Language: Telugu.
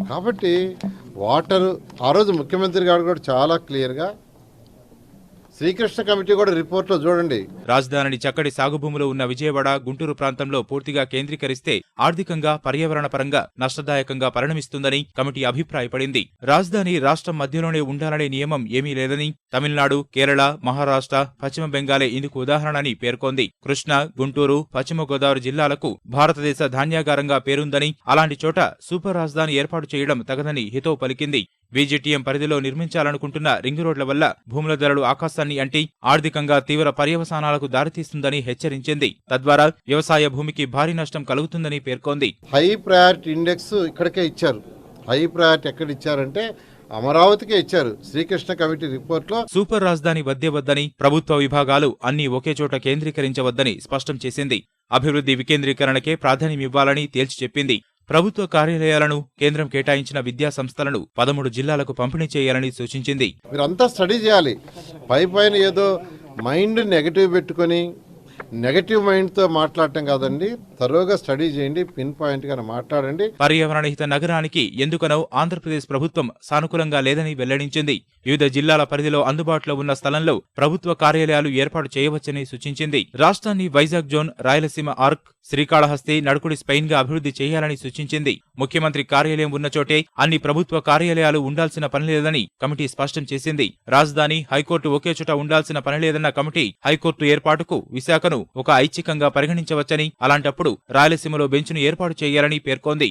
కాబట్టి వాటర్ ఆ రోజు ముఖ్యమంత్రి గారు కూడా చాలా క్లియర్గా శ్రీకృష్ణ కమిటీ కూడా రిపోర్ట్లో చూడండి. రాజధానిని చక్కటి సాగు భూములు ఉన్న విజయవాడ, గుంటూరు ప్రాంతంలో పూర్తిగా కేంద్రీకరిస్తే ఆర్థికంగా, పర్యావరణ పరంగా నష్టదాయకంగా పరిణమిస్తుందని కమిటీ అభిప్రాయపడింది. రాజధాని రాష్ట్రం మధ్యలోనే ఉండాలనే నియమం ఏమీ లేదని, తమిళనాడు, కేరళ, మహారాష్ట్ర, పశ్చిమ బెంగాలే ఇందుకు ఉదాహరణని పేర్కొంది. కృష్ణా, గుంటూరు, పశ్చిమ గోదావరి జిల్లాలకు భారతదేశ ధాన్యాగారంగా పేరుందని, అలాంటి చోట సూపర్ రాజధాని ఏర్పాటు చేయడం తగదని హితవు పలికింది. విజిటిఎం పరిధిలో నిర్మించాలనుకుంటున్న రింగు రోడ్ల వల్ల భూముల ధరలు ఆకాశాన్ని అంటి ఆర్థికంగా తీవ్ర పర్యవసానాలకు దారితీస్తుందని హెచ్చరించింది. తద్వారా వ్యవసాయ భూమికి భారీ నష్టం కలుగుతుందని పేర్కొంది. హై ప్రయారిటీ ఇండెక్స్ ఇక్కడికే ఇచ్చారు. హై ప్రయారిటీ ఎక్కడ ఇచ్చారంటే అమరావతికే ఇచ్చారు. శ్రీకృష్ణ కమిటీ రిపోర్ట్లో సూపర్ రాజధాని వద్దే వద్దని, ప్రభుత్వ విభాగాలు అన్నీ ఒకే చోట కేంద్రీకరించవద్దని స్పష్టం చేసింది. అభివృద్ధి వికేంద్రీకరణకే ప్రాధాన్యమివ్వాలని తేల్చి చెప్పింది. ప్రభుత్వ కార్యాలయాలను కేంద్రం కేటాయించిన విద్యా సంస్థలను 13 జిల్లాలకు పంపిణీ చేయాలని సూచించింది. మీరంతా స్టడీ చేయాలి. పైన ఏదో మైండ్ నెగటివ్ పెట్టుకొని నెగటివ్ మైండ్తో మాట్లాడటం కాదండి. తరోగా స్టడీ చేయండి, పిన్ పాయింట్గా మాట్లాడండి. పర్యావరణహిత నగరానికి ఎందుకనో ఆంధ్రప్రదేశ్ ప్రభుత్వం సానుకూలంగా లేదని వెల్లడించింది. వివిధ జిల్లాల పరిధిలో అందుబాటులో ఉన్న స్థలంలో ప్రభుత్వ కార్యాలయాలు ఏర్పాటు చేయవచ్చని సూచించింది. రాష్ట్రాన్ని Vizag zone, Rayalaseema arc, Srikalahasti, నడుకుడి Spain గా అభివృద్ధి చేయాలని సూచించింది. ముఖ్యమంత్రి కార్యాలయం ఉన్న చోటే అన్ని ప్రభుత్వ కార్యాలయాలు ఉండాల్సిన పనిలేదని కమిటీ స్పష్టం చేసింది. రాజధాని, హైకోర్టు ఒకే చోట ఉండాల్సిన పనిలేదన్న కమిటీ హైకోర్టు ఏర్పాటుకు విశాఖను ఒక ఐచ్ఛికంగా పరిగణించవచ్చని, అలాంటప్పుడు రాయలసీమలో బెంచ్ను ఏర్పాటు చేయాలని పేర్కొంది.